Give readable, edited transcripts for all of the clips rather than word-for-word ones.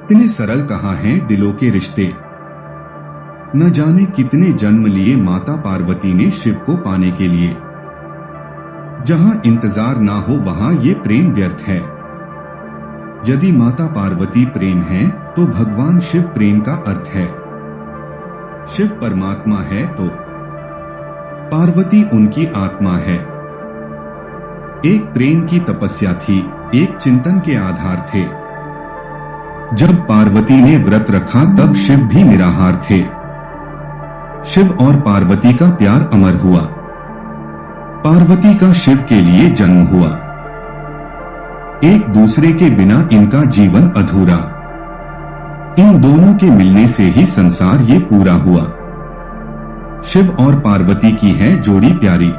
इतने सरल कहाँ हैं दिलों के रिश्ते। न जाने कितने जन्म लिए माता पार्वती ने शिव को पाने के लिए। जहां इंतजार ना हो वहां ये प्रेम व्यर्थ है। यदि माता पार्वती प्रेम है तो भगवान शिव प्रेम का अर्थ है। शिव परमात्मा है तो पार्वती उनकी आत्मा है। एक प्रेम की तपस्या थी, एक चिंतन के आधार थे। जब पार्वती ने व्रत रखा तब शिव भी निराहार थे। शिव और पार्वती का प्यार अमर हुआ। पार्वती का शिव के लिए जन्म हुआ। एक दूसरे के बिना इनका जीवन अधूरा। इन दोनों के मिलने से ही संसार ये पूरा हुआ। शिव और पार्वती की है जोड़ी प्यारी,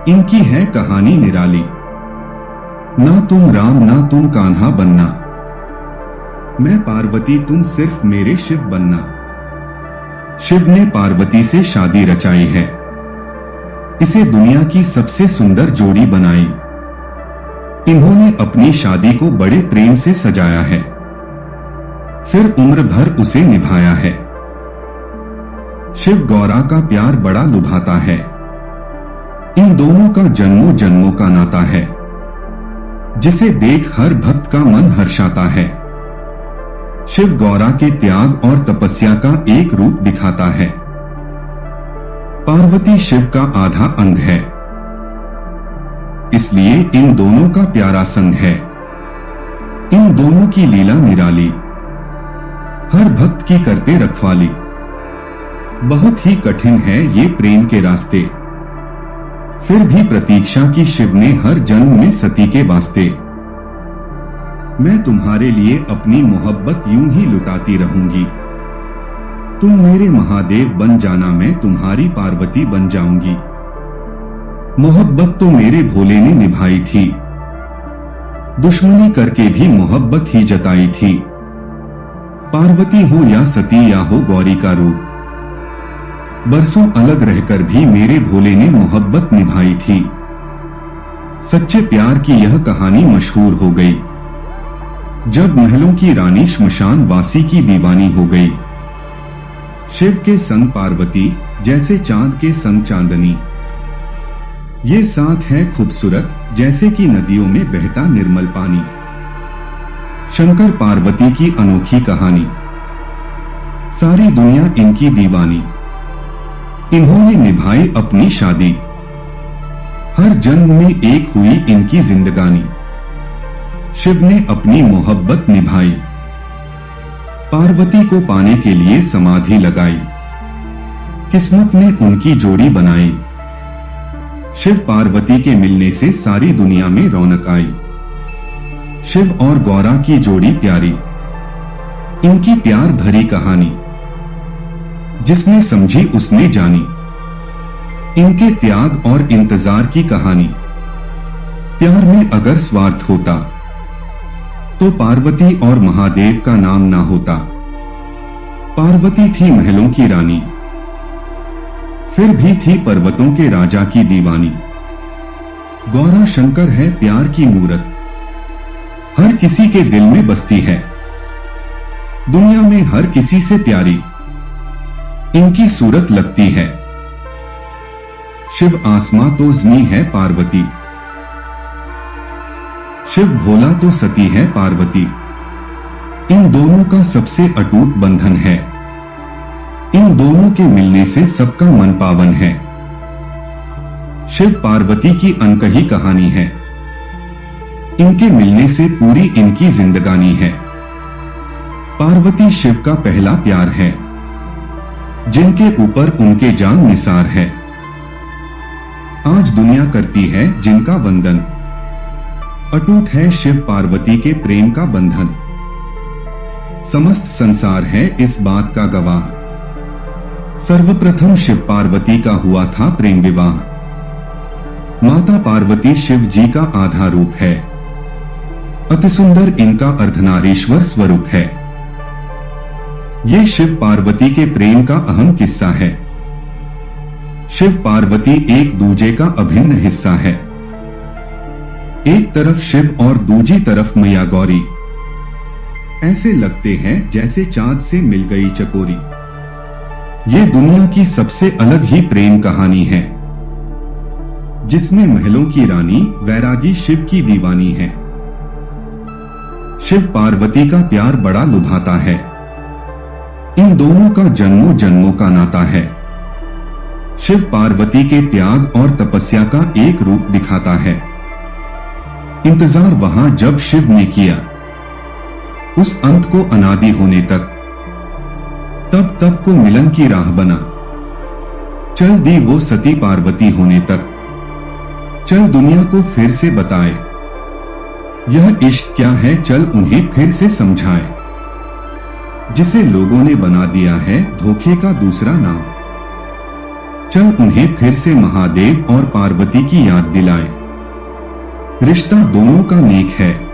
इनकी है कहानी निराली। ना तुम राम ना तुम कान्हा बनना, मैं पार्वती तुम सिर्फ मेरे शिव बनना। शिव ने पार्वती से शादी रचाई है, इसे दुनिया की सबसे सुंदर जोड़ी बनाई। इन्होंने अपनी शादी को बड़े प्रेम से सजाया है, फिर उम्र भर उसे निभाया है। शिव गौरा का प्यार बड़ा लुभाता है। इन दोनों का जन्मों जन्मों का नाता है, जिसे देख हर भक्त का मन हर्षाता है। शिव गौरा के त्याग और तपस्या का एक रूप दिखाता है। पार्वती शिव का आधा अंग है, इसलिए इन दोनों का प्यारा संग है। इन दोनों की लीला निराली, हर भक्त की करते रखवाली। बहुत ही कठिन है ये प्रेम के रास्ते, फिर भी प्रतीक्षा की शिव ने हर जन्म में सती के वास्ते। मैं तुम्हारे लिए अपनी मोहब्बत यूं ही लुटाती रहूंगी। तुम मेरे महादेव बन जाना, मैं तुम्हारी पार्वती बन जाऊंगी। मोहब्बत तो मेरे भोले ने निभाई थी, दुश्मनी करके भी मोहब्बत ही जताई थी। पार्वती हो या सती या हो गौरी का रूप, बरसों अलग रहकर भी मेरे भोले ने मोहब्बत निभाई थी। सच्चे प्यार की यह कहानी मशहूर हो गई, जब महलों की रानी श्मशान वासी की दीवानी हो गई। शिव के संग पार्वती जैसे चांद के संग चांदनी, ये साथ है खूबसूरत जैसे कि नदियों में बहता निर्मल पानी। शंकर पार्वती की अनोखी कहानी, सारी दुनिया इनकी दीवानी। इन्होंने निभाई अपनी शादी, हर जन्म में एक हुई इनकी जिंदगानी। शिव ने अपनी मोहब्बत निभाई, पार्वती को पाने के लिए समाधि लगाई। किस्मत ने उनकी जोड़ी बनाई। शिव पार्वती के मिलने से सारी दुनिया में रौनक आई। शिव और गौरा की जोड़ी प्यारी, इनकी प्यार भरी कहानी, जिसने समझी उसने जानी। इनके त्याग और इंतजार की कहानी। प्यार में अगर स्वार्थ होता तो पार्वती और महादेव का नाम ना होता। पार्वती थी महलों की रानी, फिर भी थी पर्वतों के राजा की दीवानी। गौरा शंकर है प्यार की मूरत, हर किसी के दिल में बसती है। दुनिया में हर किसी से प्यारी इनकी सूरत लगती है। शिव आसमां तो ज़मीं है पार्वती, शिव भोला तो सती है पार्वती। इन दोनों का सबसे अटूट बंधन है। इन दोनों के मिलने से सबका मन पावन है। शिव पार्वती की अनकही कहानी है, इनके मिलने से पूरी इनकी जिंदगानी है। पार्वती शिव का पहला प्यार है, जिनके ऊपर उनके जान निसार है। आज दुनिया करती है जिनका वंदन, अटूट है शिव पार्वती के प्रेम का बंधन। समस्त संसार है इस बात का गवाह, सर्वप्रथम शिव पार्वती का हुआ था प्रेम विवाह। माता पार्वती शिव जी का आधा रूप है, अति सुंदर इनका अर्धनारीश्वर स्वरूप है। ये शिव पार्वती के प्रेम का अहम किस्सा है। शिव पार्वती एक दूजे का अभिन्न हिस्सा है। एक तरफ शिव और दूजी तरफ मैया गौरी, ऐसे लगते हैं जैसे चांद से मिल गई चकोरी। ये दुनिया की सबसे अलग ही प्रेम कहानी है, जिसमें महलों की रानी वैरागी शिव की दीवानी है। शिव पार्वती का प्यार बड़ा लुभाता है। इन दोनों का जन्मों जन्मों का नाता है। शिव पार्वती के त्याग और तपस्या का एक रूप दिखाता है। इंतजार वहां जब शिव ने किया, उस अंत को अनादि होने तक, तब तब को मिलन की राह बना। चल दी वो सती पार्वती होने तक, चल दुनिया को फिर से बताए, यह इश्क क्या है चल उन्हें फिर से समझाए। जिसे लोगों ने बना दिया है धोखे का दूसरा नाम, चल उन्हें फिर से महादेव और पार्वती की याद दिलाए। रिश्ता दोनों का नेक है,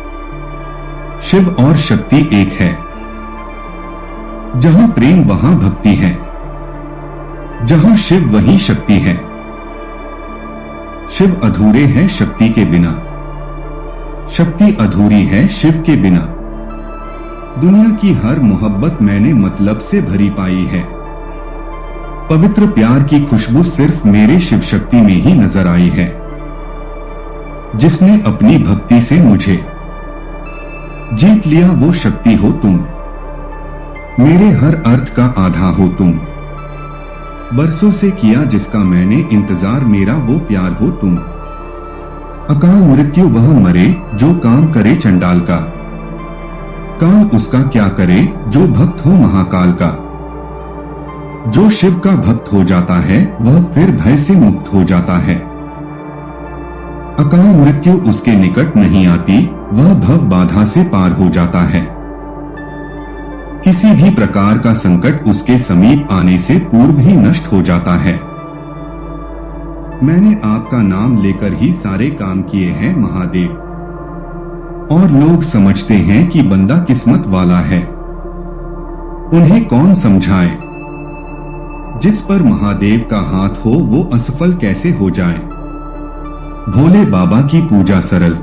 शिव और शक्ति एक है। जहां प्रेम वहां भक्ति है, जहां शिव वहीं शक्ति है। शिव अधूरे हैं शक्ति के बिना, शक्ति अधूरी है शिव के बिना। दुनिया की हर मोहब्बत मैंने मतलब से भरी पाई है। पवित्र प्यार की खुशबू सिर्फ मेरे शिव शक्ति में ही नजर आई है, जिसने अपनी भक्ति से मुझे जीत लिया। वो शक्ति हो तुम, मेरे हर अर्थ का आधा हो तुम। बरसों से किया जिसका मैंने इंतजार, मेरा वो प्यार हो तुम। अकाल मृत्यु वह मरे जो काम करे चंडाल का, काल उसका क्या करे जो भक्त हो महाकाल का। जो शिव का भक्त हो जाता है वह फिर भय से मुक्त हो जाता है। अकाल मृत्यु उसके निकट नहीं आती, वह भव बाधा से पार हो जाता है। किसी भी प्रकार का संकट उसके समीप आने से पूर्व ही नष्ट हो जाता है। मैंने आपका नाम लेकर ही सारे काम किए हैं महादेव, और लोग समझते हैं कि बंदा किस्मत वाला है। उन्हें कौन समझाए, जिस पर महादेव का हाथ हो वो असफल कैसे हो जाए। भोले बाबा की पूजा सरल,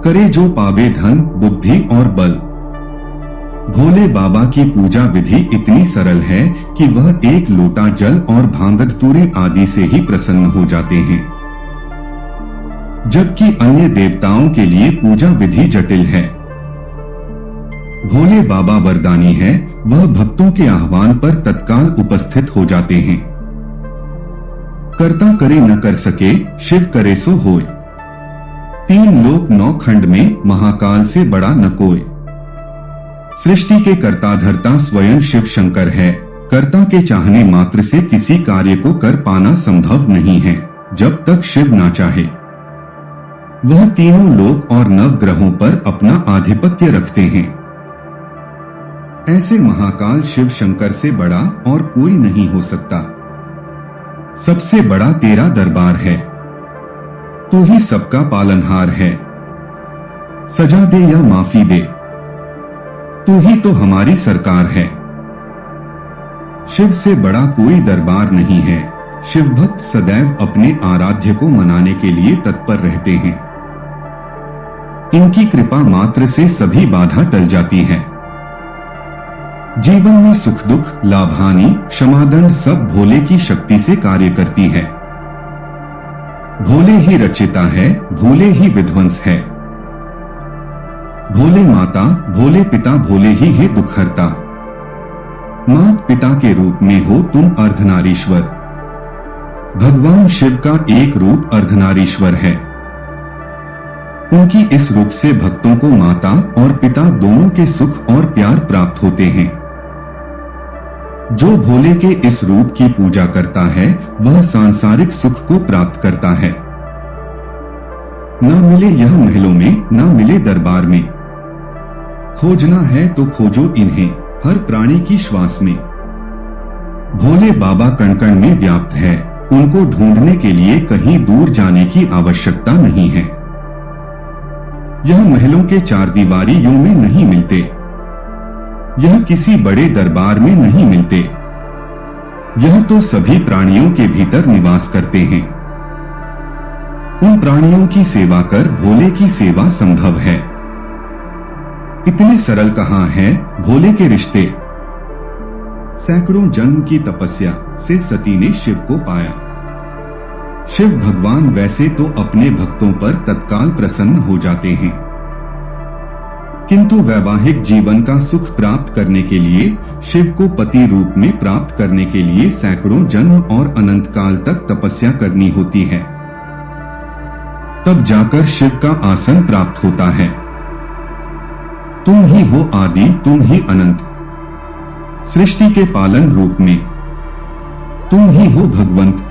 करे जो पावे धन बुद्धि और बल। भोले बाबा की पूजा विधि इतनी सरल है कि वह एक लोटा जल और भांगधतूरे आदि से ही प्रसन्न हो जाते हैं, जबकि अन्य देवताओं के लिए पूजा विधि जटिल है। भोले बाबा वरदानी है, वह भक्तों के आह्वान पर तत्काल उपस्थित हो जाते हैं। करता करे न कर सके, शिव करे सो होए। 3 लोक 9 खंड में महाकाल से बड़ा न कोई। सृष्टि के कर्ता धर्ता स्वयं शिव शंकर है। कर्ता के चाहने मात्र से किसी कार्य को कर पाना संभव नहीं है, जब तक शिव ना चाहे। वह तीनों लोक और 9 ग्रहों पर अपना आधिपत्य रखते हैं। ऐसे महाकाल शिव शंकर से बड़ा और कोई नहीं हो सकता। सबसे बड़ा तेरा दरबार है, तू ही सबका पालनहार है। सजा दे या माफी दे, तू ही तो हमारी सरकार है। शिव से बड़ा कोई दरबार नहीं है। शिव भक्त सदैव अपने आराध्य को मनाने के लिए तत्पर रहते हैं। इनकी कृपा मात्र से सभी बाधा टल जाती है। जीवन में सुख दुख, लाभ हानि, क्षमादंड सब भोले की शक्ति से कार्य करती है। भोले ही रचिता है, भोले ही विध्वंस है। भोले माता, भोले पिता, भोले ही है दुखहर्ता। मात पिता के रूप में हो तुम अर्धनारीश्वर। भगवान शिव का एक रूप अर्धनारीश्वर है। उनकी इस रूप से भक्तों को माता और पिता दोनों के सुख और प्यार प्राप्त होते हैं। जो भोले के इस रूप की पूजा करता है वह सांसारिक सुख को प्राप्त करता है। न मिले यह महलों में, न मिले दरबार में। खोजना है तो खोजो इन्हें हर प्राणी की श्वास में। भोले बाबा कण कण में व्याप्त है, उनको ढूंढने के लिए कहीं दूर जाने की आवश्यकता नहीं है। यह महलों के 4 दीवारियों में नहीं मिलते, यह किसी बड़े दरबार में नहीं मिलते। यह तो सभी प्राणियों के भीतर निवास करते हैं। उन प्राणियों की सेवा कर भोले की सेवा संभव है। इतने सरल कहाँ हैं भोले के रिश्ते। सैकड़ों जन्म की तपस्या से सती ने शिव को पाया। शिव भगवान वैसे तो अपने भक्तों पर तत्काल प्रसन्न हो जाते हैं, किंतु वैवाहिक जीवन का सुख प्राप्त करने के लिए शिव को पति रूप में प्राप्त करने के लिए सैकड़ों जन्म और अनंत काल तक तपस्या करनी होती है। तब जाकर शिव का आसन प्राप्त होता है। तुम ही हो आदि, तुम ही अनंत, सृष्टि के पालन रूप में तुम ही हो भगवंत।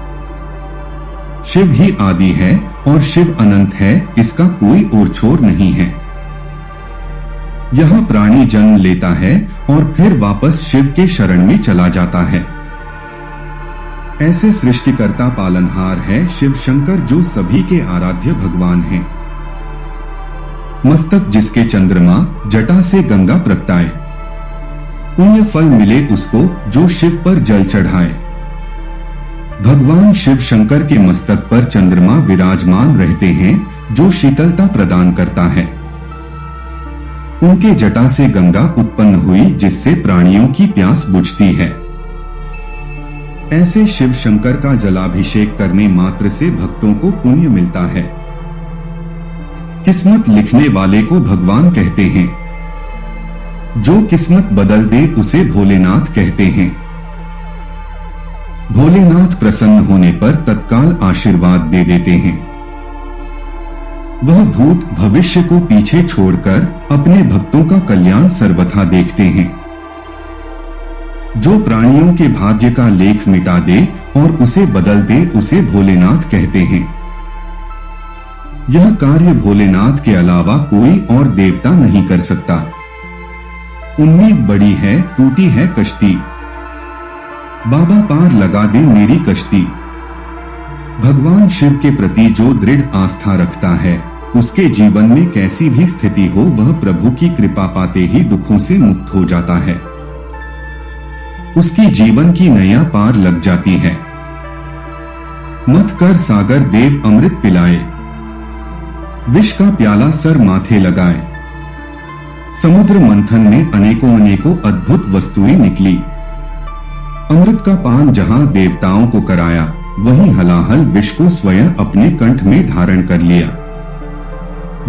शिव ही आदि है और शिव अनंत है, इसका कोई और छोर नहीं है। यह प्राणी जन्म लेता है और फिर वापस शिव के शरण में चला जाता है। ऐसे सृष्टिकर्ता पालनहार है शिव शंकर, जो सभी के आराध्य भगवान हैं। मस्तक जिसके चंद्रमा, जटा से गंगा प्रगटाए, पुण्य फल मिले उसको जो शिव पर जल चढ़ाए। भगवान शिव शंकर के मस्तक पर चंद्रमा विराजमान रहते हैं, जो शीतलता प्रदान करता है। उनके जटा से गंगा उत्पन्न हुई, जिससे प्राणियों की प्यास बुझती है। ऐसे शिव शंकर का जलाभिषेक करने मात्र से भक्तों को पुण्य मिलता है। किस्मत लिखने वाले को भगवान कहते हैं। जो किस्मत बदल दे उसे भोलेनाथ कहते हैं। भोलेनाथ प्रसन्न होने पर तत्काल आशीर्वाद दे देते हैं। वह भूत भविष्य को पीछे छोड़कर अपने भक्तों का कल्याण सर्वथा देखते हैं। जो प्राणियों के भाग्य का लेख मिटा दे और उसे बदल दे उसे भोलेनाथ कहते हैं। यह कार्य भोलेनाथ के अलावा कोई और देवता नहीं कर सकता। उम्मीद बड़ी है, टूटी है कश्ती, बाबा पार लगा दे मेरी कश्ती। भगवान शिव के प्रति जो दृढ़ आस्था रखता है, उसके जीवन में कैसी भी स्थिति हो, वह प्रभु की कृपा पाते ही दुखों से मुक्त हो जाता है। उसकी जीवन की नैया पार लग जाती है। मत कर सागर देव अमृत पिलाए, विष का प्याला सर माथे लगाए। समुद्र मंथन में अनेकों अनेकों अद्भुत वस्तुएं निकली। अमृत का पान जहां देवताओं को कराया, वहीं हलाहल विष को स्वयं अपने कंठ में धारण कर लिया।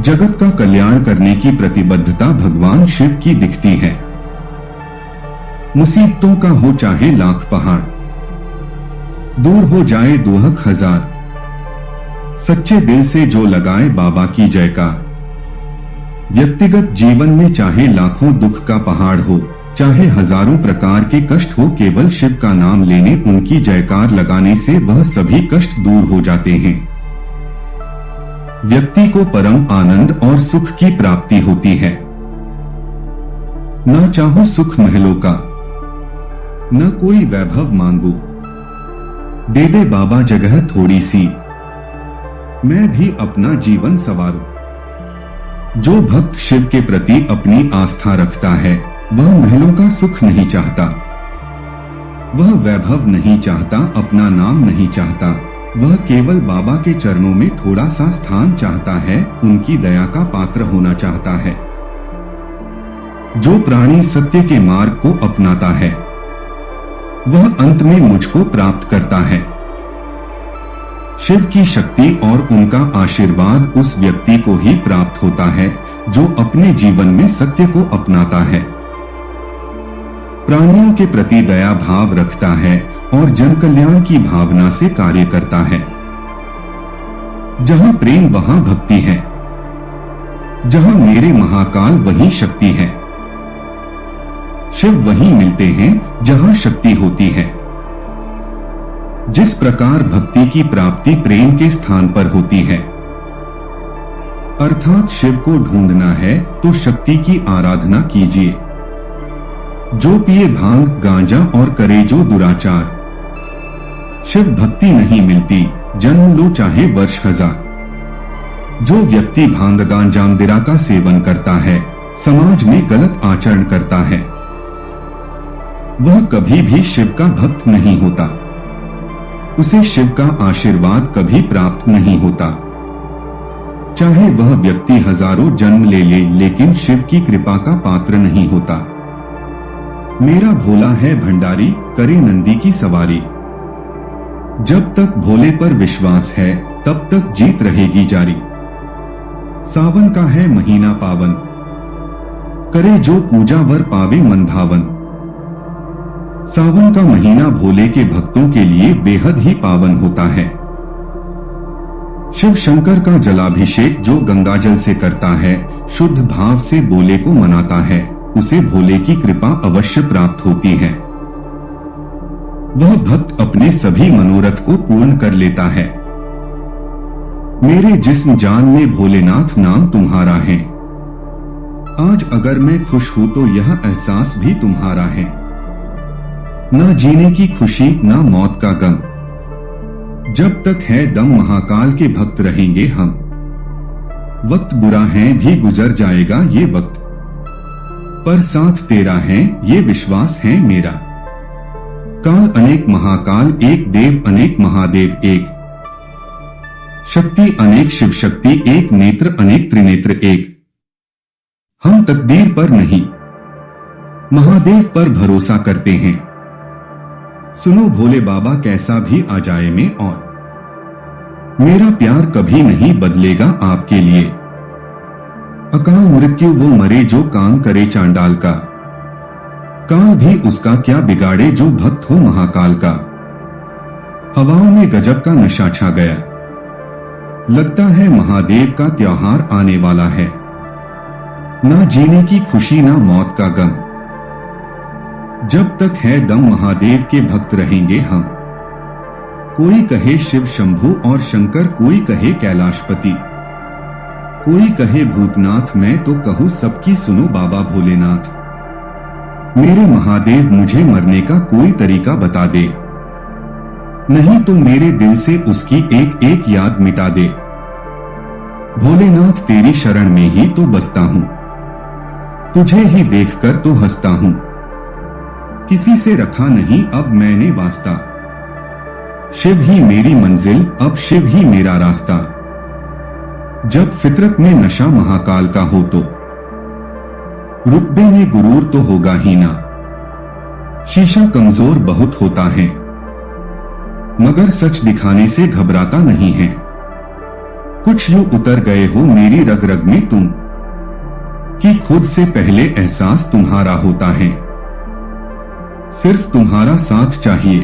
जगत का कल्याण करने की प्रतिबद्धता भगवान शिव की दिखती है। मुसीबतों का हो चाहे लाख पहाड़, दूर हो जाए दुहक हजार, सच्चे दिल से जो लगाए बाबा की जयकार। व्यक्तिगत जीवन में चाहे लाखों दुख का पहाड़ हो, चाहे हजारों प्रकार के कष्ट हो, केवल शिव का नाम लेने, उनकी जयकार लगाने से वह सभी कष्ट दूर हो जाते हैं। व्यक्ति को परम आनंद और सुख की प्राप्ति होती है। न चाहो सुख महलों का, न कोई वैभव मांगो, दे दे बाबा जगह थोड़ी सी, मैं भी अपना जीवन संवारूं। जो भक्त शिव के प्रति अपनी आस्था रखता है, वह महलों का सुख नहीं चाहता, वह वैभव नहीं चाहता, अपना नाम नहीं चाहता, वह केवल बाबा के चरणों में थोड़ा सा स्थान चाहता है, उनकी दया का पात्र होना चाहता है। जो प्राणी सत्य के मार्ग को अपनाता है, वह अंत में मुझको प्राप्त करता है। शिव की शक्ति और उनका आशीर्वाद उस व्यक्ति को ही प्राप्त होता है, जो अपने जीवन में सत्य को अपनाता है, प्राणियों के प्रति दया भाव रखता है और जन कल्याण की भावना से कार्य करता है। जहां प्रेम वहां भक्ति है, जहां मेरे महाकाल वहीं शक्ति है। शिव वहीं मिलते हैं जहां शक्ति होती है। जिस प्रकार भक्ति की प्राप्ति प्रेम के स्थान पर होती है, अर्थात शिव को ढूंढना है तो शक्ति की आराधना कीजिए। जो पिए भांग गांजा और करे जो दुराचार, शिव भक्ति नहीं मिलती, जन्म लो चाहे वर्ष हजार। जो व्यक्ति भांग गांजा मदिरा का सेवन करता है, समाज में गलत आचरण करता है, वह कभी भी शिव का भक्त नहीं होता, उसे शिव का आशीर्वाद कभी प्राप्त नहीं होता। चाहे वह व्यक्ति हजारों जन्म ले ले, लेकिन शिव की कृपा का पात्र नहीं होता। मेरा भोला है भंडारी, करे नंदी की सवारी। जब तक भोले पर विश्वास है, तब तक जीत रहेगी जारी। सावन का है महीना पावन, करे जो पूजा वर पावे मन भावन। सावन का महीना भोले के भक्तों के लिए बेहद ही पावन होता है। शिव शंकर का जलाभिषेक जो गंगाजल से करता है, शुद्ध भाव से भोले को मनाता है, उसे भोले की कृपा अवश्य प्राप्त होती है। वह भक्त अपने सभी मनोरथ को पूर्ण कर लेता है। मेरे जिस्म जान में भोलेनाथ नाम तुम्हारा है। आज अगर मैं खुश हूं तो यह एहसास भी तुम्हारा है। ना जीने की खुशी, ना मौत का गम, जब तक है दम महाकाल के भक्त रहेंगे हम। वक्त बुरा है भी गुजर जाएगा ये वक्त, पर साथ तेरा है ये विश्वास है मेरा। काल अनेक महाकाल एक, देव अनेक महादेव एक, शक्ति अनेक शिव शक्ति एक, नेत्र अनेक त्रिनेत्र एक। हम तकदीर पर नहीं, महादेव पर भरोसा करते हैं। सुनो भोले बाबा, कैसा भी आ जाए में और मेरा प्यार कभी नहीं बदलेगा आपके लिए। अकाल मृत्यु वो मरे जो काम करे चांडाल का, काल भी उसका क्या बिगाड़े जो भक्त हो महाकाल का। हवाओं में गजब का नशा छा गया, लगता है महादेव का त्योहार आने वाला है। ना जीने की खुशी, ना मौत का गम, जब तक है दम महादेव के भक्त रहेंगे हम। कोई कहे शिव शंभु और शंकर, कोई कहे कैलाशपति, कोई कहे भूतनाथ, मैं तो कहूँ सबकी सुनो बाबा भोलेनाथ। मेरे महादेव मुझे मरने का कोई तरीका बता दे, नहीं तो मेरे दिल से उसकी एक एक याद मिटा दे। भोलेनाथ तेरी शरण में ही तो बसता हूँ, तुझे ही देखकर तो हंसता हूँ। किसी से रखा नहीं अब मैंने वास्ता, शिव ही मेरी मंजिल अब शिव ही मेरा रास्ता। जब फितरत में नशा महाकाल का हो तो रुतबे में गुरूर तो होगा ही ना। शीशा कमजोर बहुत होता है, मगर सच दिखाने से घबराता नहीं है। कुछ यूं उतर गए हो मेरी रग रग में तुम, कि खुद से पहले एहसास तुम्हारा होता है। सिर्फ तुम्हारा साथ चाहिए,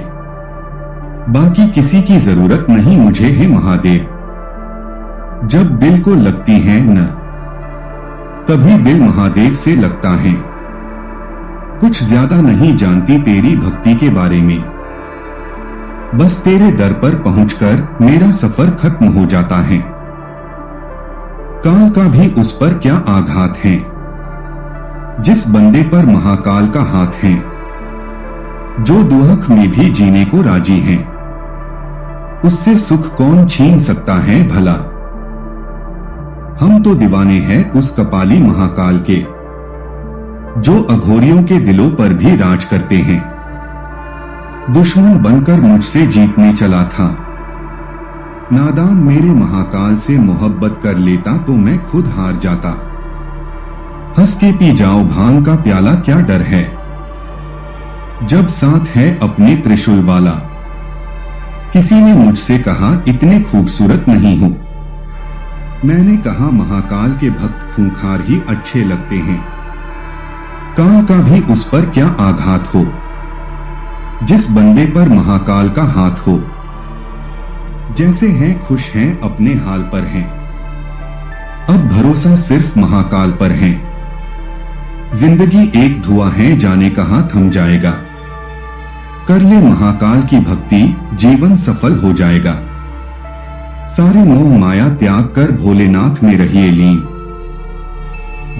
बाकी किसी की जरूरत नहीं मुझे है महादेव। जब दिल को लगती है न, तभी दिल महादेव से लगता है। कुछ ज्यादा नहीं जानती तेरी भक्ति के बारे में, बस तेरे दर पर पहुंचकर मेरा सफर खत्म हो जाता है। काल का भी उस पर क्या आघात है, जिस बंदे पर महाकाल का हाथ है। जो दुख में भी जीने को राजी है, उससे सुख कौन छीन सकता है भला। हम तो दीवाने हैं उस कपाली महाकाल के, जो अघोरियों के दिलों पर भी राज करते हैं। दुश्मन बनकर मुझसे जीतने चला था, नादान मेरे महाकाल से मोहब्बत कर लेता तो मैं खुद हार जाता। हंस के पी जाओ भांग का प्याला, क्या डर है जब साथ है अपने त्रिशूल वाला। किसी ने मुझसे कहा इतने खूबसूरत नहीं हो, मैंने कहा महाकाल के भक्त खूंखार ही अच्छे लगते हैं। काल का भी उस पर क्या आघात हो, जिस बंदे पर महाकाल का हाथ हो। जैसे हैं खुश हैं अपने हाल पर हैं, अब भरोसा सिर्फ महाकाल पर है। जिंदगी एक धुआं है, जाने कहां थम जाएगा। कर ले महाकाल की भक्ति, जीवन सफल हो जाएगा। सारे मोह माया त्याग कर भोलेनाथ में रहिए लीन।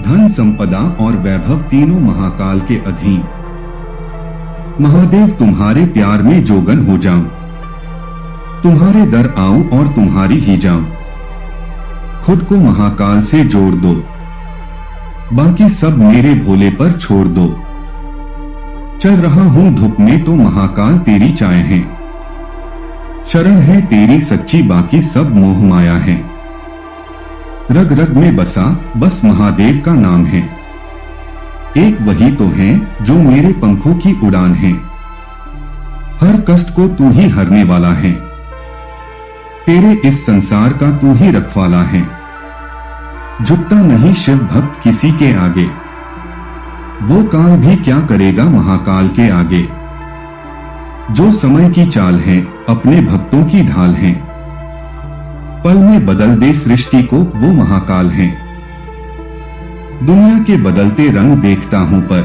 धन संपदा और वैभव तीनों महाकाल के अधीन। महादेव तुम्हारे प्यार में जोगन हो जाऊं, तुम्हारे दर आऊं और तुम्हारी ही जाऊं। खुद को महाकाल से जोड़ दो, बाकी सब मेरे भोले पर छोड़ दो। चल रहा हूं धूप में तो महाकाल तेरी चाय है। शरण है तेरी सच्ची, बाकी सब मोह माया है। रग रग में बसा बस महादेव का नाम है। एक वही तो है जो मेरे पंखों की उड़ान है। हर कष्ट को तू ही हरने वाला है। तेरे इस संसार का तू ही रखवाला है। झुकता नहीं शिव भक्त किसी के आगे। वो काल भी क्या करेगा महाकाल के आगे। जो समय की चाल है अपने भक्तों की ढाल है। पल में बदल दे सृष्टि को वो महाकाल है। दुनिया के बदलते रंग देखता हूं पर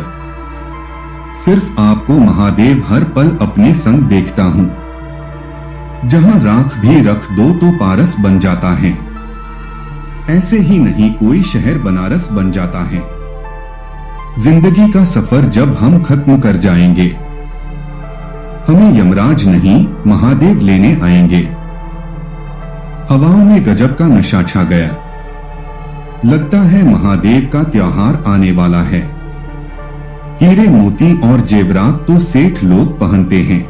सिर्फ आपको महादेव हर पल अपने संग देखता हूं। जहां राख भी रख दो तो पारस बन जाता है। ऐसे ही नहीं कोई शहर बनारस बन जाता है। जिंदगी का सफर जब हम खत्म कर जाएंगे, हमें यमराज नहीं महादेव लेने आएंगे। हवाओं में गजब का नशा छा गया। लगता है महादेव का त्योहार आने वाला है। हीरे मोती और जेवरात तो सेठ लोग पहनते हैं।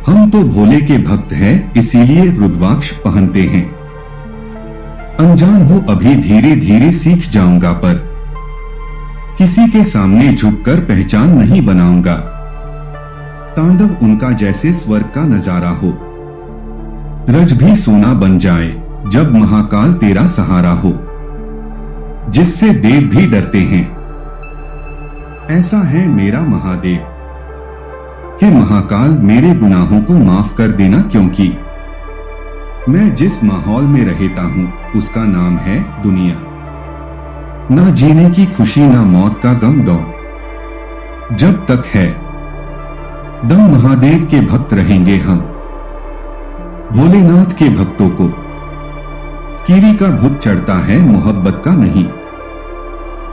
हम तो भोले के भक्त हैं, इसीलिए रुद्राक्ष पहनते हैं। अनजान हो अभी धीरे धीरे सीख जाऊंगा, पर किसी के सामने झुककर पहचान नहीं बनाऊंगा। तांडव उनका जैसे स्वर्ग का नजारा हो। रज भी सोना बन जाए जब महाकाल तेरा सहारा हो। जिससे देव भी डरते हैं, ऐसा है मेरा महादेव। हे महाकाल मेरे गुनाहों को माफ कर देना, क्योंकि मैं जिस माहौल में रहता हूं उसका नाम है दुनिया। ना जीने की खुशी ना मौत का गम दौर। जब तक है दम महादेव के भक्त रहेंगे हम। भोलेनाथ के भक्तों को कीरी का भूत चढ़ता है, मोहब्बत का नहीं।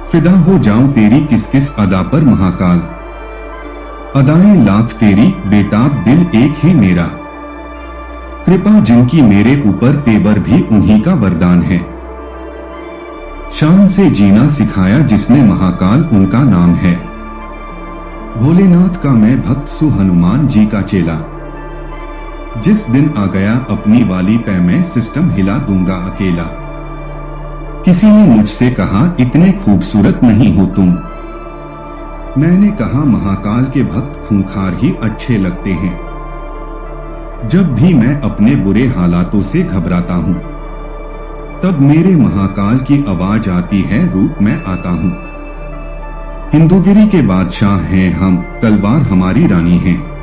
फिदा हो जाऊं तेरी किस किस अदा पर महाकाल। अदाएं लाख तेरी बेताब दिल एक है मेरा। कृपा जिनकी मेरे ऊपर तेवर भी उन्हीं का वरदान है। शान से जीना सिखाया जिसने महाकाल उनका नाम है। भोलेनाथ का मैं भक्त सु हनुमान जी का चेला। जिस दिन आ गया अपनी वाली पे मैं सिस्टम हिला दूंगा अकेला। किसी ने मुझसे कहा इतने खूबसूरत नहीं हो तुम। मैंने कहा महाकाल के भक्त खूंखार ही अच्छे लगते हैं। जब भी मैं अपने बुरे हालातों से घबराता हूं, तब मेरे महाकाल की आवाज आती है, रूप में आता हूं। हिंदूगिरी के बादशाह हैं हम, तलवार हमारी रानी है।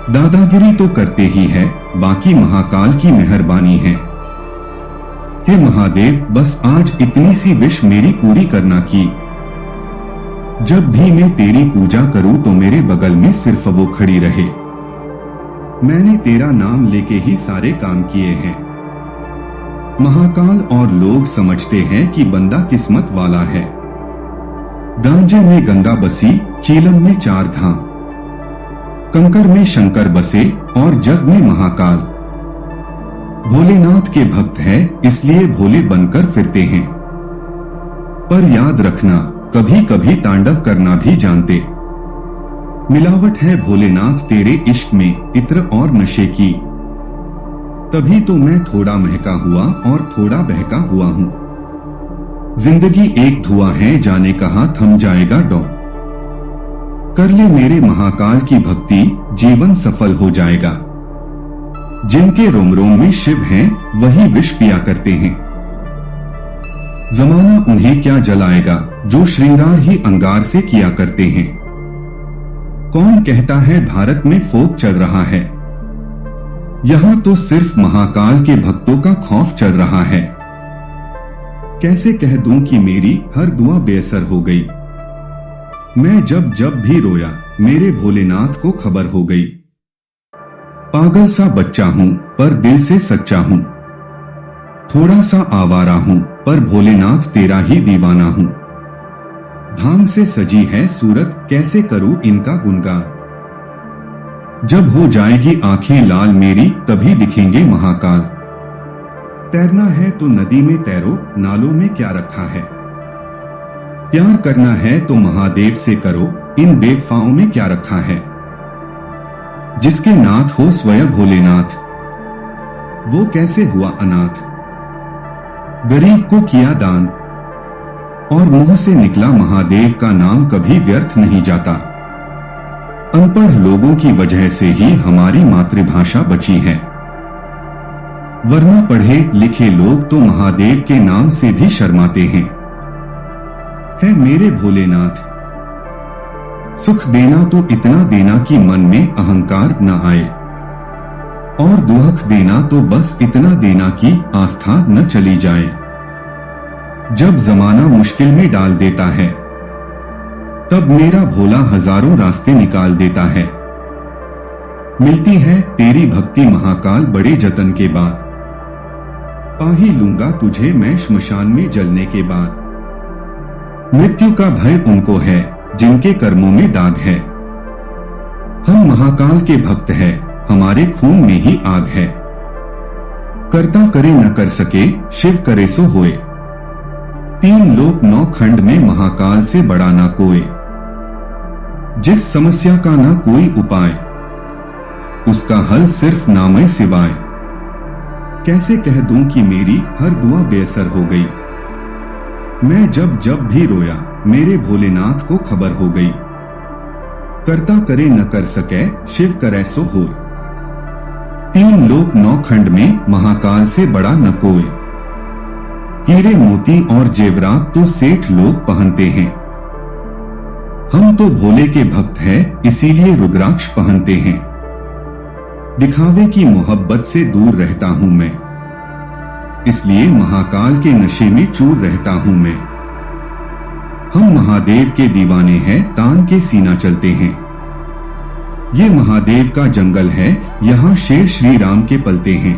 दादागिरी तो करते ही है, बाकी महाकाल की मेहरबानी है। हे महादेव बस आज इतनी सी विश मेरी पूरी करना की। जब भी मैं तेरी पूजा करूं तो मेरे बगल में सिर्फ वो खड़ी रहे। मैंने तेरा नाम लेके ही सारे काम किए हैं। महाकाल और लोग समझते हैं कि बंदा किस्मत वाला है। गांजे में गंगा बसी, चीलम में चार धाम। कंकर में शंकर बसे और जग में महाकाल। भोलेनाथ के भक्त है इसलिए भोले बनकर फिरते हैं। पर याद रखना कभी कभी तांडव करना भी जानते। मिलावट है भोलेनाथ तेरे इश्क में इत्र और नशे की। तभी तो मैं थोड़ा महका हुआ और थोड़ा बहका हुआ हूं। जिंदगी एक धुआं है, जाने कहां थम जाएगा डॉ। कर ले मेरे महाकाल की भक्ति, जीवन सफल हो जाएगा। जिनके रोम रोम में शिव हैं, वही विष पिया करते हैं। जमाना उन्हें क्या जलाएगा जो श्रृंगार ही अंगार से किया करते हैं। कौन कहता है भारत में फोक चल रहा है। यहां तो सिर्फ महाकाल के भक्तों का खौफ चल रहा है। कैसे कह दूं कि मेरी हर दुआ बेअसर हो गई। मैं जब जब भी रोया मेरे भोलेनाथ को खबर हो गई। पागल सा बच्चा हूं पर दिल से सच्चा हूं। थोड़ा सा आवारा हूं पर भोलेनाथ तेरा ही दीवाना हूं। भांग से सजी है सूरत, कैसे करूं इनका गुणगान। जब हो जाएगी आंखें लाल मेरी, तभी दिखेंगे महाकाल। तैरना है तो नदी में तैरो, नालों में क्या रखा है। प्यार करना है तो महादेव से करो, इन बेवफाओं में क्या रखा है। जिसके नाथ हो स्वयं भोलेनाथ, वो कैसे हुआ अनाथ। गरीब को किया दान, और मुंह से निकला महादेव का नाम कभी व्यर्थ नहीं जाता। अनपढ़ लोगों की वजह से ही हमारी मातृभाषा बची है, वरना पढ़े लिखे लोग तो महादेव के नाम से भी शर्माते हैं। है मेरे भोलेनाथ, सुख देना तो इतना देना कि मन में अहंकार न आए, और दुख देना तो बस इतना देना कि आस्था न चली जाए। जब जमाना मुश्किल में डाल देता है, तब मेरा भोला हजारों रास्ते निकाल देता है। मिलती है तेरी भक्ति महाकाल बड़े जतन के बाद, पा ही लूंगा तुझे मैं श्मशान में जलने के बाद। मृत्यु का भय उनको है जिनके कर्मों में दाग है। हम महाकाल के भक्त हैं, हमारे खून में ही आग है। करता करे न कर सके, शिव करे सो होए। 3 लोक 9 खंड में महाकाल से बड़ा ना कोई। जिस समस्या का ना कोई उपाय, उसका हल सिर्फ नामे सिवाय। कैसे कह दूं कि मेरी हर दुआ बेअसर हो गई। मैं जब जब भी रोया, मेरे भोलेनाथ को खबर हो गई। करता करे न कर सके, शिव करे सो होए। 3 लोक 9 खंड में महाकाल से बड़ा न कोई। हीरे मोती और जेवरात तो सेठ लोग पहनते हैं, हम तो भोले के भक्त हैं, इसीलिए रुद्राक्ष पहनते हैं। दिखावे की मोहब्बत से दूर रहता हूं मैं, इसलिए महाकाल के नशे में चूर रहता हूं मैं। हम महादेव के दीवाने हैं, तान के सीना चलते हैं। ये महादेव का जंगल है, यहाँ शेर श्री राम के पलते हैं।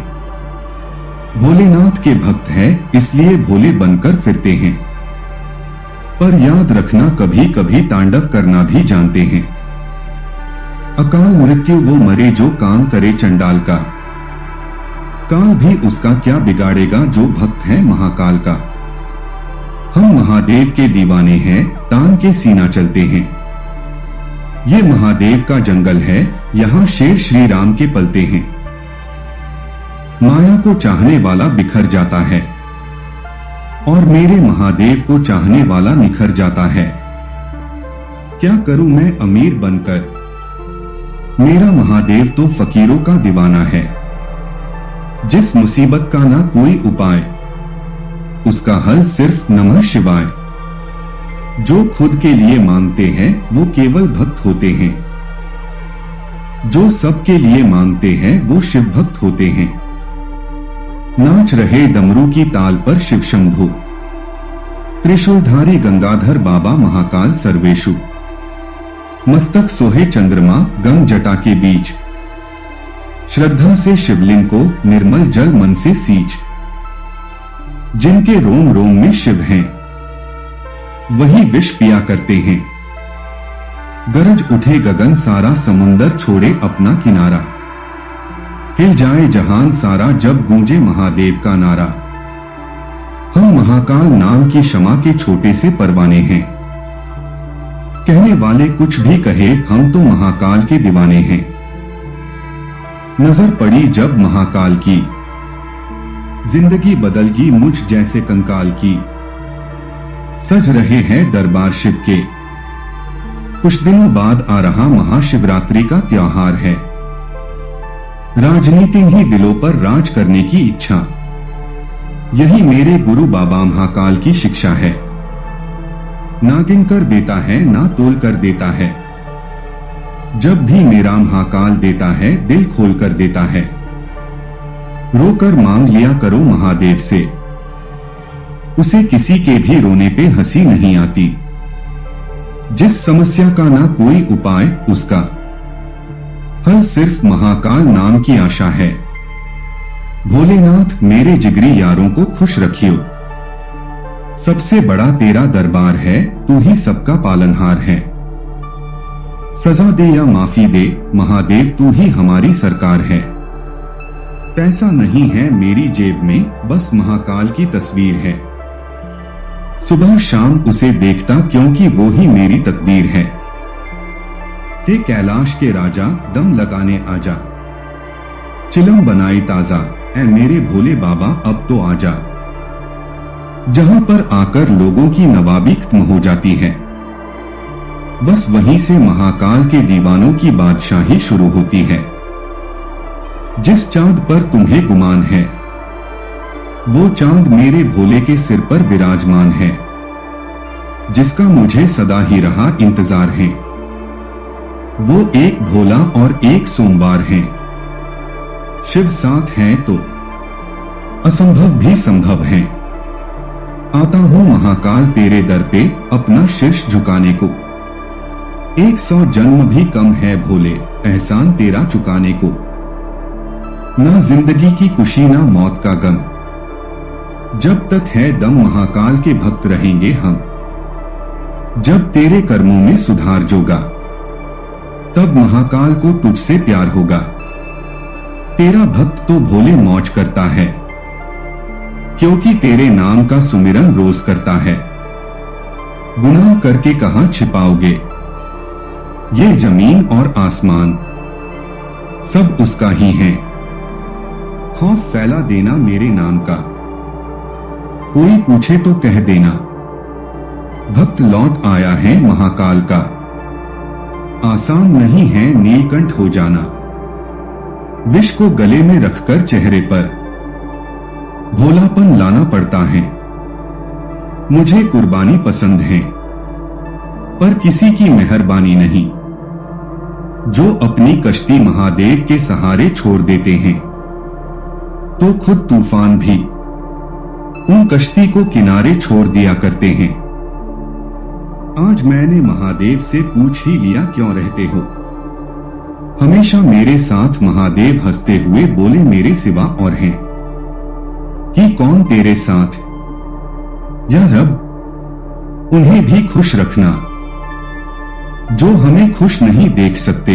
भोलेनाथ के भक्त हैं, इसलिए भोले बनकर फिरते हैं। पर याद रखना कभी कभी तांडव करना भी जानते हैं। अकाल मृत्यु वो मरे जो काम करे चंडाल का, काल भी उसका क्या बिगाड़ेगा जो भक्त है महाकाल का। हम महादेव के दीवाने हैं, तान के सीना चलते हैं। ये महादेव का जंगल है, यहाँ शेर श्री राम के पलते हैं। माया को चाहने वाला बिखर जाता है, और मेरे महादेव को चाहने वाला निखर जाता है। क्या करूं मैं अमीर बनकर, मेरा महादेव तो फकीरों का दीवाना है। जिस मुसीबत का ना कोई उपाय, उसका हल सिर्फ नमः शिवाय। जो खुद के लिए मांगते हैं वो केवल भक्त होते हैं, जो सबके लिए मांगते हैं वो शिव भक्त होते हैं। नाच रहे डमरू की ताल पर शिव शंभु, त्रिशूलधारी गंगाधर बाबा महाकाल सर्वेशु। मस्तक सोहे चंद्रमा गंग जटा के बीच, श्रद्धा से शिवलिंग को निर्मल जल मन से सींच। जिनके रोम रोम में शिव हैं, वही विष पिया करते हैं। गरज उठे गगन सारा, समुंदर छोड़े अपना किनारा। हिल जाए जहान सारा जब गूंजे महादेव का नारा। हम महाकाल नाम की क्षमा के छोटे से परवाने हैं। कहने वाले कुछ भी कहे, हम तो महाकाल के दीवाने हैं। नजर पड़ी जब महाकाल की, जिंदगी बदल गई मुझ जैसे कंकाल की। सज रहे हैं दरबार शिव के, कुछ दिनों बाद आ रहा महाशिवरात्रि का त्योहार है। राजनीति ही दिलों पर राज करने की इच्छा, यही मेरे गुरु बाबा महाकाल की शिक्षा है। ना गिन कर देता है, ना तोल कर देता है। जब भी मेरा महाकाल देता है, दिल खोल कर देता है। रोकर मांग लिया करो महादेव से, उसे किसी के भी रोने पे हंसी नहीं आती। जिस समस्या का ना कोई उपाय, उसका हल सिर्फ महाकाल नाम की आशा है। भोलेनाथ मेरे जिगरी यारों को खुश रखियो। सबसे बड़ा तेरा दरबार है, तू ही सबका पालनहार है। सजा दे या माफी दे महादेव, तू ही हमारी सरकार है। पैसा नहीं है मेरी जेब में, बस महाकाल की तस्वीर है। सुबह शाम उसे देखता क्योंकि वो ही मेरी तकदीर है। हे कैलाश के राजा, दम लगाने आजा, चिलम बनाई ताजा, ऐ मेरे भोले बाबा अब तो आजा। जहां पर आकर लोगों की नवाबी खत्म हो जाती है। बस वहीं से महाकाल के दीवानों की बादशाही शुरू होती है। जिस चांद पर तुम्हें गुमान है, वो चांद मेरे भोले के सिर पर विराजमान है, जिसका मुझे सदा ही रहा इंतजार है। वो एक भोला और एक सोमवार है। शिव साथ हैं तो असंभव भी संभव है। आता हूं महाकाल तेरे दर पे अपना शीर्ष झुकाने को। 100 जन्म भी कम है भोले एहसान तेरा चुकाने को। ना जिंदगी की खुशी ना मौत का गम, जब तक है दम महाकाल के भक्त रहेंगे हम। जब तेरे कर्मों में सुधार जोगा, तब महाकाल को तुझसे प्यार होगा। तेरा भक्त तो भोले मौज करता है, क्योंकि तेरे नाम का सुमिरन रोज करता है। गुनाह करके कहां छिपाओगे, ये जमीन और आसमान सब उसका ही है। खौफ फैला देना मेरे नाम का, कोई पूछे तो कह देना, भक्त लौट आया है महाकाल का। आसान नहीं है नीलकंठ हो जाना, विष को गले में रखकर चेहरे पर भोलापन लाना पड़ता है। मुझे कुर्बानी पसंद है, पर किसी की मेहरबानी नहीं, जो अपनी कश्ती महादेव के सहारे छोड़ देते हैं, तो खुद तूफान भी उन कश्ती को किनारे छोड़ दिया करते हैं। आज मैंने महादेव से पूछ ही लिया क्यों रहते हो। हमेशा मेरे साथ महादेव हंसते हुए बोले मेरे सिवा और हैं कि कौन तेरे साथ। या रब उन्हें भी खुश रखना, जो हमें खुश नहीं देख सकते।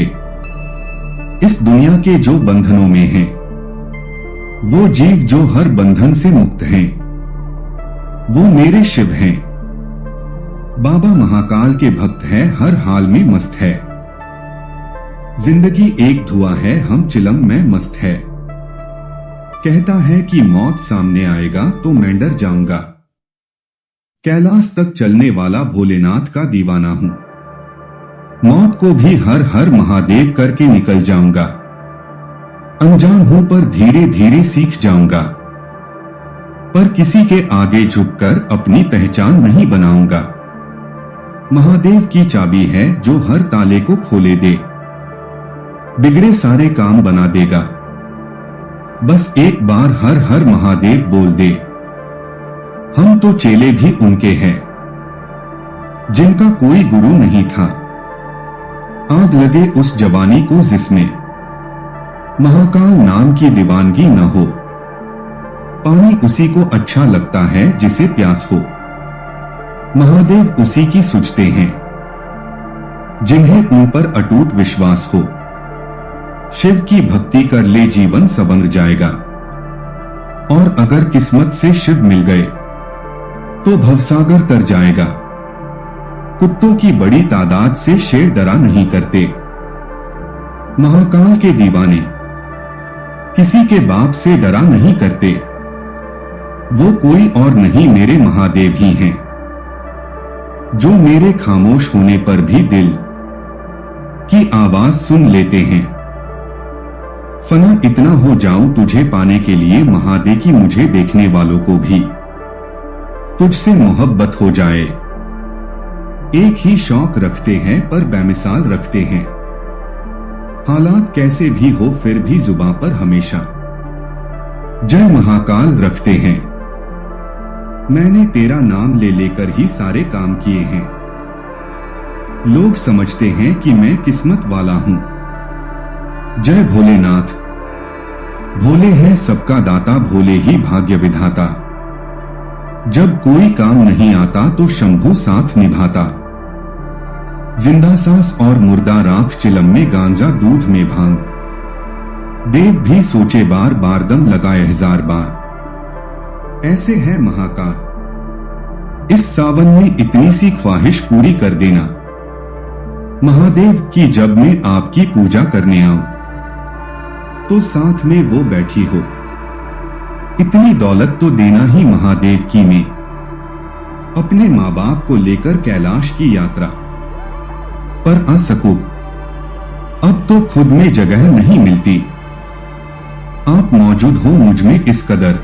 इस दुनिया के जो बंधनों में हैं, वो जीव जो हर बंधन से मुक्त हैं, वो मेरे शिव हैं। बाबा महाकाल के भक्त है, हर हाल में मस्त है। जिंदगी एक धुआं है, हम चिलम में मस्त है। कहता है कि मौत सामने आएगा तो मैं डर जाऊंगा। कैलाश तक चलने वाला भोलेनाथ का दीवाना हूं। मौत को भी हर हर महादेव करके निकल जाऊंगा। अनजान हूं पर धीरे धीरे सीख जाऊंगा, पर किसी के आगे झुककर अपनी पहचान नहीं बनाऊंगा। महादेव की चाबी है जो हर ताले को खोले दे, बिगड़े सारे काम बना देगा। बस एक बार हर हर महादेव बोल दे। हम तो चेले भी उनके हैं, जिनका कोई गुरु नहीं था। आग लगे उस जवानी को जिसमें महाकाल नाम की दीवानगी न हो। पानी उसी को अच्छा लगता है जिसे प्यास हो। महादेव उसी की सूझते हैं जिन्हें उन पर अटूट विश्वास हो। शिव की भक्ति कर ले जीवन संवर जाएगा, और अगर किस्मत से शिव मिल गए तो भवसागर तर जाएगा। कुत्तों की बड़ी तादाद से शेर डरा नहीं करते। महाकाल के दीवाने किसी के बाप से डरा नहीं करते। वो कोई और नहीं मेरे महादेव ही हैं, जो मेरे खामोश होने पर भी दिल की आवाज सुन लेते हैं। फना इतना हो जाऊं तुझे पाने के लिए महादेव की, मुझे देखने वालों को भी तुझसे मोहब्बत हो जाए। एक ही शौक रखते हैं पर बेमिसाल रखते हैं। हालात कैसे भी हो फिर भी जुबां पर हमेशा जय महाकाल रखते हैं। मैंने तेरा नाम ले लेकर ही सारे काम किए हैं। लोग समझते हैं कि मैं किस्मत वाला हूं। जय भोलेनाथ। भोले है सबका दाता, भोले ही भाग्य विधाता। जब कोई काम नहीं आता तो शंभू साथ निभाता। जिंदा सांस और मुर्दा राख, चिलम में गांजा दूध में भांग। देव भी सोचे बार बार, दम लगाए 1000 बार। ऐसे है महाकाल। इस सावन में इतनी सी ख्वाहिश पूरी कर देना महादेव की, जब मैं आपकी पूजा करने आऊं तो साथ में वो बैठी हो। इतनी दौलत तो देना ही महादेव की में। अपने माँ बाप को लेकर कैलाश की यात्रा पर आ सकूं। अब तो खुद में जगह नहीं मिलती। आप मौजूद हो मुझ में इस कदर।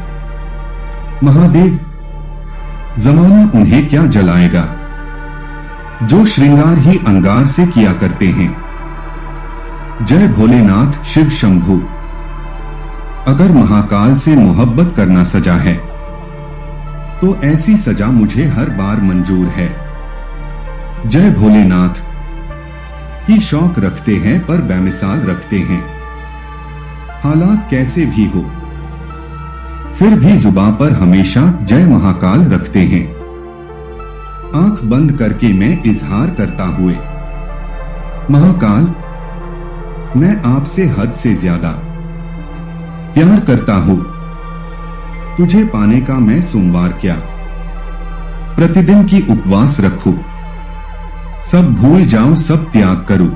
महादेव, जमाना उन्हें क्या जलाएगा जो श्रृंगार ही अंगार से किया करते हैं। जय भोलेनाथ शिव शंभू। अगर महाकाल से मोहब्बत करना सजा है तो ऐसी सजा मुझे हर बार मंजूर है। जय भोलेनाथ की शौक रखते हैं पर बेमिसाल रखते हैं। हालात कैसे भी हो फिर भी जुबां पर हमेशा जय महाकाल रखते हैं। आंख बंद करके मैं इजहार करता हुए, महाकाल, मैं आपसे हद से ज्यादा प्यार करता हूं। तुझे पाने का मैं सोमवार क्या प्रतिदिन की उपवास रखूं। सब भूल जाऊं, सब त्याग करूं।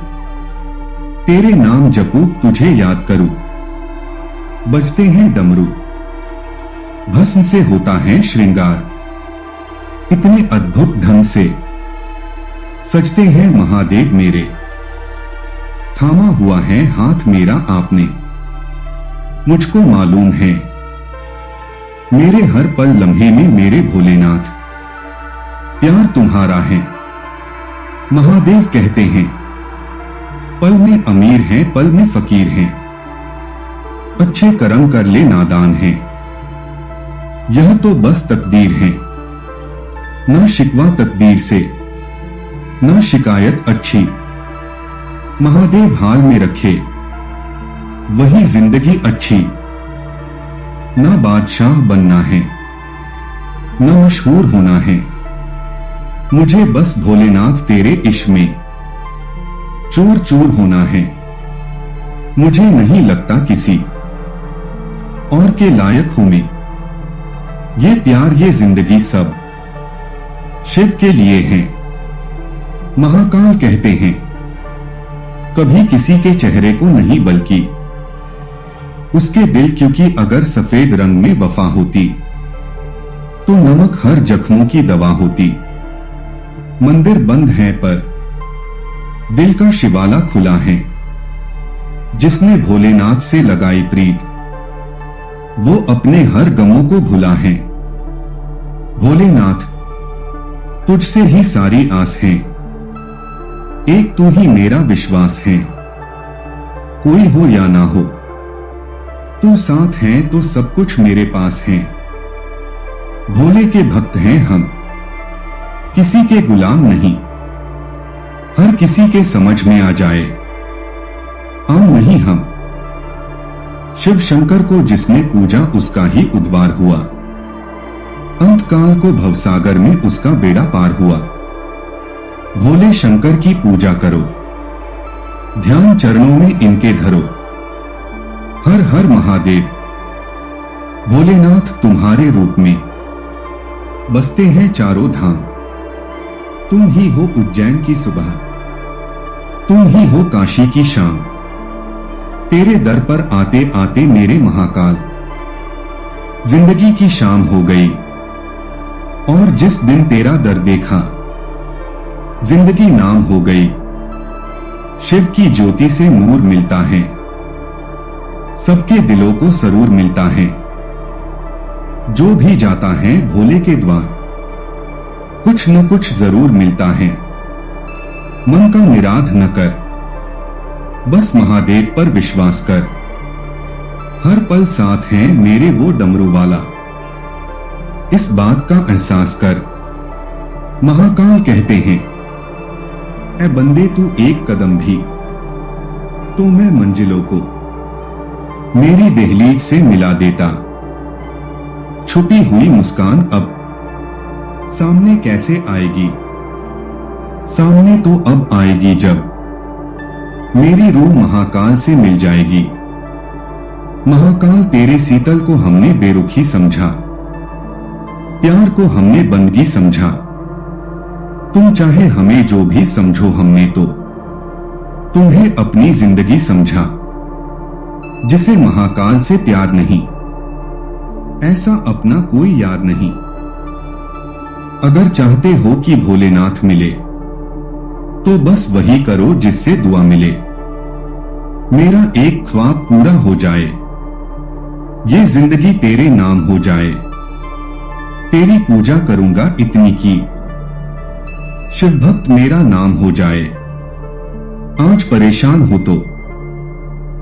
तेरे नाम जपूं, तुझे याद करूं। बजते हैं डमरू, भस्म से होता है श्रृंगार। इतने अद्भुत ढंग से सजते हैं महादेव मेरे। थामा हुआ है हाथ मेरा आपने, मुझको मालूम है मेरे हर पल लम्हे में मेरे भोलेनाथ प्यार तुम्हारा है। महादेव कहते हैं पल में अमीर हैं, पल में फकीर हैं। अच्छे कर्म कर ले नादान हैं, यह तो बस तकदीर है। ना शिकवा तकदीर से, ना शिकायत अच्छी। महादेव हाल में रखे वही जिंदगी अच्छी। ना बादशाह बनना है, ना मशहूर होना है। मुझे बस भोलेनाथ तेरे इश्क में चूर चूर होना है। मुझे नहीं लगता किसी और के लायक हूं मैं। ये प्यार ये जिंदगी सब शिव के लिए है। महाकाल कहते हैं कभी किसी के चेहरे को नहीं बल्कि उसके दिल, क्योंकि अगर सफेद रंग में वफा होती तो नमक हर जख्मों की दवा होती। मंदिर बंद है पर दिल का शिवाला खुला है। जिसने भोलेनाथ से लगाई प्रीत वो अपने हर गमों को भुला है। भोलेनाथ तुझसे ही सारी आस है, एक तू ही मेरा विश्वास है। कोई हो या ना हो तू साथ है तो सब कुछ मेरे पास है। भोले के भक्त हैं हम, किसी के गुलाम नहीं। हर किसी के समझ में आ जाए आम नहीं हम। शिव शंकर को जिसने पूजा उसका ही उद्धार हुआ। अंतकाल को भवसागर में उसका बेड़ा पार हुआ। भोले शंकर की पूजा करो, ध्यान चरणों में इनके धरो। हर हर महादेव। भोलेनाथ तुम्हारे रूप में बसते हैं चारों धाम। तुम ही हो उज्जैन की सुबह, तुम ही हो काशी की शाम। तेरे दर पर आते आते मेरे महाकाल जिंदगी की शाम हो गई। और जिस दिन तेरा दर देखा जिंदगी नाम हो गई। शिव की ज्योति से नूर मिलता है, सबके दिलों को सरूर मिलता है। जो भी जाता है भोले के द्वार कुछ न कुछ जरूर मिलता है। मन का निराध न कर, बस महादेव पर विश्वास कर। हर पल साथ है मेरे वो डमरू वाला, इस बात का एहसास कर। महाकाल कहते हैं ऐ बंदे तू एक कदम भी तो मैं मंजिलों को मेरी दहलीज से मिला देता। छुपी हुई मुस्कान अब सामने कैसे आएगी। सामने तो अब आएगी जब मेरी रूह महाकाल से मिल जाएगी। महाकाल तेरे शीतल को हमने बेरुखी समझा, प्यार को हमने बंदगी समझा। तुम चाहे हमें जो भी समझो, हमने तो तुम्हें अपनी जिंदगी समझा। जिसे महाकाल से प्यार नहीं, ऐसा अपना कोई यार नहीं। अगर चाहते हो कि भोलेनाथ मिले तो बस वही करो जिससे दुआ मिले। मेरा एक ख्वाब पूरा हो जाए, ये जिंदगी तेरे नाम हो जाए। तेरी पूजा करूंगा इतनी की, शिव भक्त मेरा नाम हो जाए। आज परेशान हो तो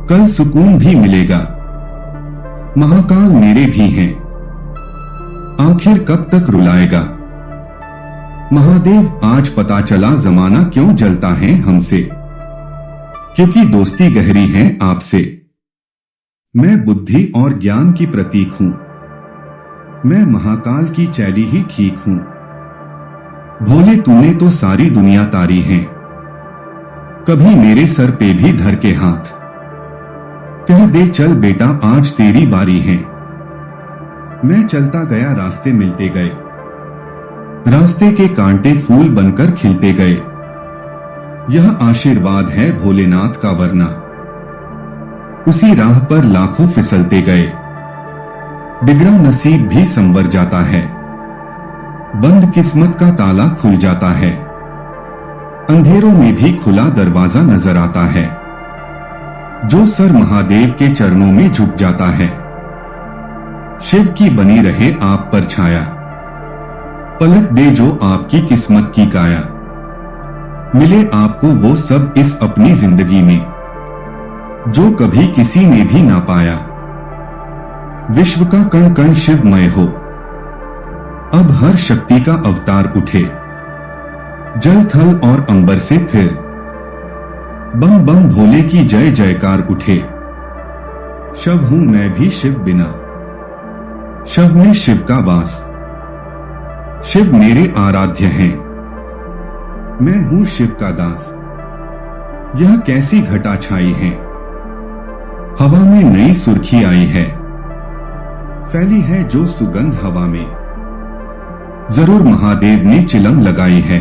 कल सुकून भी मिलेगा। महाकाल मेरे भी हैं, आखिर कब तक रुलाएगा। महादेव आज पता चला जमाना क्यों जलता है हमसे, क्योंकि दोस्ती गहरी है आपसे। मैं बुद्धि और ज्ञान की प्रतीक हूं, मैं महाकाल की चैली ही ठीक हूं। भोले तूने तो सारी दुनिया तारी है, कभी मेरे सर पे भी धर के हाथ। कह दे चल बेटा आज तेरी बारी है। मैं चलता गया रास्ते मिलते गए, रास्ते के कांटे फूल बनकर खिलते गए। यह आशीर्वाद है भोलेनाथ का वरना, उसी राह पर लाखों फिसलते गए। बिगड़ा नसीब भी संवर जाता है, बंद किस्मत का ताला खुल जाता है। अंधेरों में भी खुला दरवाजा नजर आता है, जो सर महादेव के चरणों में झुक जाता है। शिव की बनी रहे आप पर छाया, पलट दे जो आपकी किस्मत की काया। मिले आपको वो सब इस अपनी जिंदगी में, जो कभी किसी ने भी ना पाया। विश्व का कण कण शिवमय हो, अब हर शक्ति का अवतार उठे। जल थल और अंबर से फिर बम बम भोले की जय जयकार उठे। शव हूं मैं भी शिव बिना, शव में शिव का वास। शिव मेरे आराध्य हैं, मैं हूं शिव का दास। यह कैसी घटा छाई है, हवा में नई सुर्खी आई है। फैली है जो सुगंध हवा में, जरूर महादेव ने चिलम लगाई है।